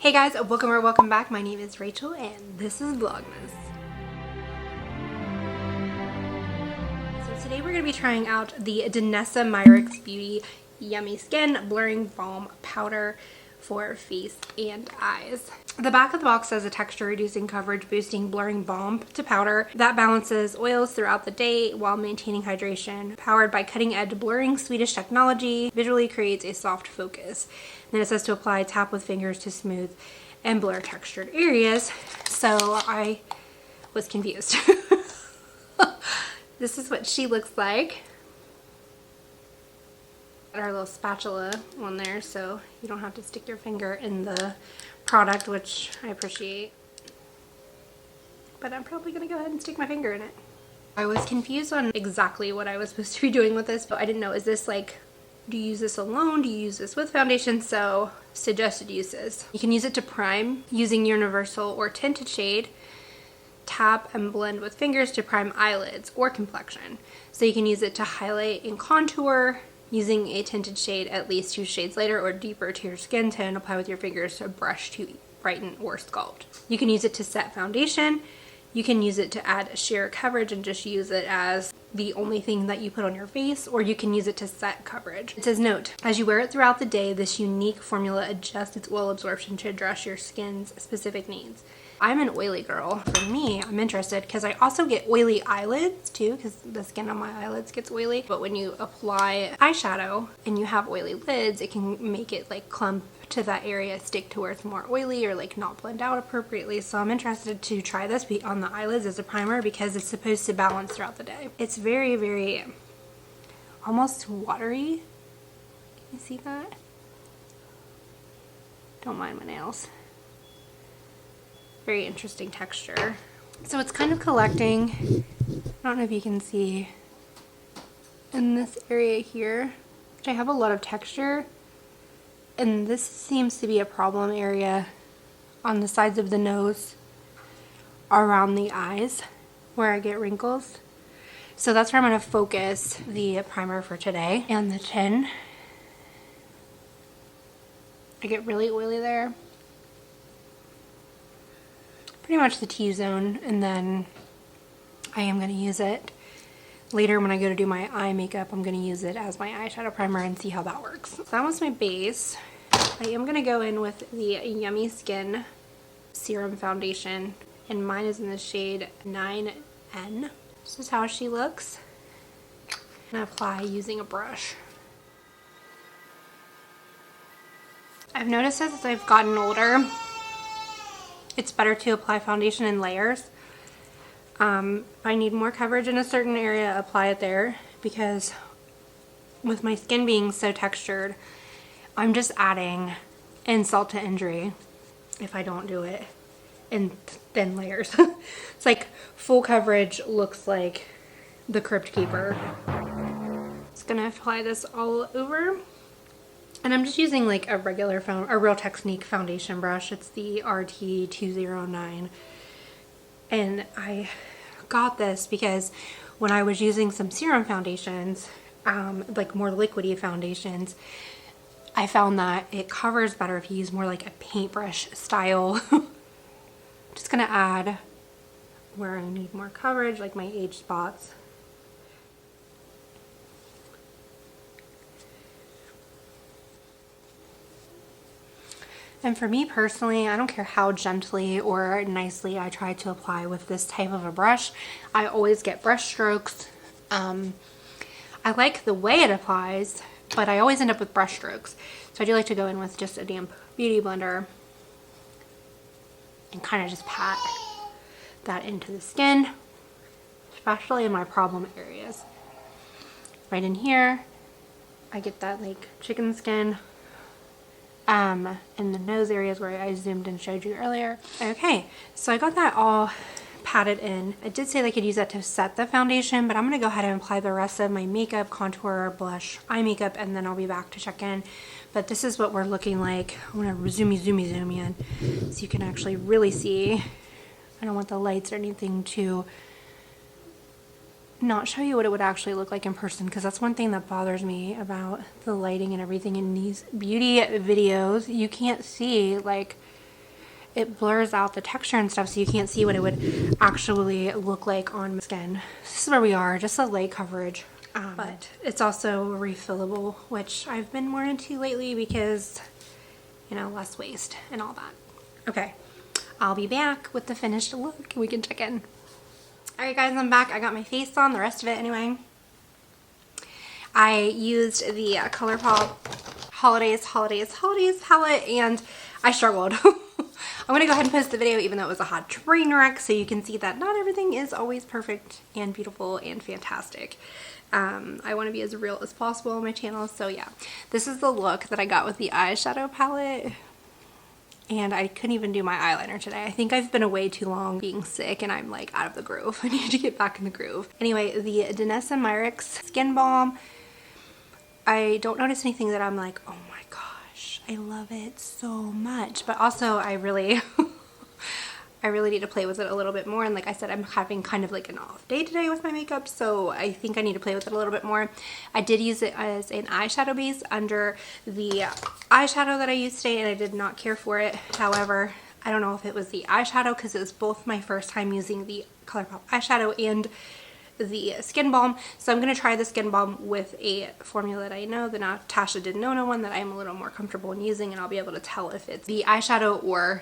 Hey guys, welcome or welcome back. My name is Rachel and this is Vlogmas. So today we're going to be trying out the Danessa Myricks Beauty Yummy Skin Blurring Balm Powder for face and eyes. The back of the box says a texture reducing coverage boosting blurring balm to powder that balances oils throughout the day while maintaining hydration. Powered by cutting edge blurring Swedish technology, visually creates a soft focus. And then it says to apply, tap with fingers to smooth and blur textured areas. So I was confused. This is what she looks like. Got our little spatula on there so you don't have to stick your finger in the product, which I appreciate. But I'm probably gonna go ahead and stick my finger in it. I was confused on exactly what I was supposed to be doing with this, but I didn't know, is this like, do you use this alone? Do you use this with foundation? So suggested uses. You can use it to prime using universal or tinted shade. Tap and blend with fingers to prime eyelids or complexion. So you can use it to highlight and contour using a tinted shade at least 2 shades lighter or deeper to your skin tone. Apply with your fingers to brush to brighten or sculpt. You can use it to set foundation. You can use it to add sheer coverage and just use it as the only thing that you put on your face, or you can use it to set coverage. It says, note, as you wear it throughout the day, this unique formula adjusts its oil absorption to address your skin's specific needs. I'm an oily girl. For me, I'm interested because I also get oily eyelids too, because the skin on my eyelids gets oily. But when you apply eyeshadow and you have oily lids, it can make it like clump to that area, stick to where it's more oily or like not blend out appropriately. So I'm interested to try this on the eyelids as a primer because it's supposed to balance throughout the day. It's very, very almost watery. Can you see that? Don't mind my nails. Very interesting texture. So it's kind of collecting, I don't know if you can see, in this area here, which I have a lot of texture, and this seems to be a problem area on the sides of the nose, around the eyes, where I get wrinkles. So that's where I'm going to focus the primer for today, and the chin. I get really oily there. Pretty much the T-zone, and then I am going to use it later when I go to do my eye makeup. I'm going to use it as my eyeshadow primer and see how that works. So that was my base. I am going to go in with the Yummy Skin Serum Foundation, and mine is in the shade 9N. This is how she looks. And apply using a brush. I've noticed as I've gotten older, it's better to apply foundation in layers. If I need more coverage in a certain area, apply it there, because with my skin being so textured, I'm just adding insult to injury if I don't do it in thin layers. It's like full coverage looks like the Crypt Keeper. Just gonna apply this all over. And I'm just using like a regular a Real Technique foundation brush. It's the RT209. And I got this because when I was using some serum foundations, like more liquidy foundations, I found that it covers better if you use more like a paintbrush style. Just gonna add where I need more coverage, like my age spots. And for me personally, I don't care how gently or nicely I try to apply with this type of a brush. I always get brush strokes. I like the way it applies, but I always end up with brush strokes. So I do like to go in with just a damp beauty blender and kind of just pat that into the skin, especially in my problem areas. Right in here, I get that like chicken skin. In the nose areas where I zoomed and showed you earlier. Okay, so I got that all patted in. I did say I could use that to set the foundation, but I'm going to go ahead and apply the rest of my makeup, contour, blush, eye makeup, and then I'll be back to check in. But this is what we're looking like. I'm going to zoom in so you can actually really see. I don't want the lights or anything to not show you what it would actually look like in person, because that's one thing that bothers me about the lighting and everything in these beauty videos. You can't see like it blurs out the texture and stuff, so you can't see what it would actually look like on my skin. This is where we are, just a light coverage. But it's also refillable, which I've been more into lately because, you know, less waste and all that. Okay, I'll be back with the finished look. We can check in. Alright guys, I'm back. I got my face on, the rest of it anyway. I used the Colourpop Holidays palette and I struggled. I'm gonna go ahead and post the video even though it was a hot train wreck, so you can see that not everything is always perfect and beautiful and fantastic. I want to be as real as possible on my channel, so yeah. This is the look that I got with the eyeshadow palette. And I couldn't even do my eyeliner today. I think I've been away too long being sick and I'm like out of the groove. I need to get back in the groove. Anyway, the Danessa Myricks Skin Balm. I don't notice anything that I'm like, oh my gosh, I love it so much. But also I really need to play with it a little bit more. And like I said, I'm having kind of like an off day today with my makeup, so I think I need to play with it a little bit more. I did use it as an eyeshadow base under the eyeshadow that I used today, and I did not care for it. However, I don't know if it was the eyeshadow because it was both my first time using the Colourpop eyeshadow and the skin balm, so I'm going to try the skin balm with a formula that I know, the Natasha Denona one that I'm a little more comfortable in using, and I'll be able to tell if it's the eyeshadow or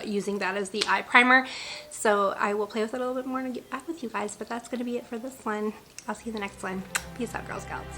using that as the eye primer. So I will play with it a little bit more and get back with you guys, but that's going to be it for this one. I'll see you in the next one. Peace out, Girl Scouts.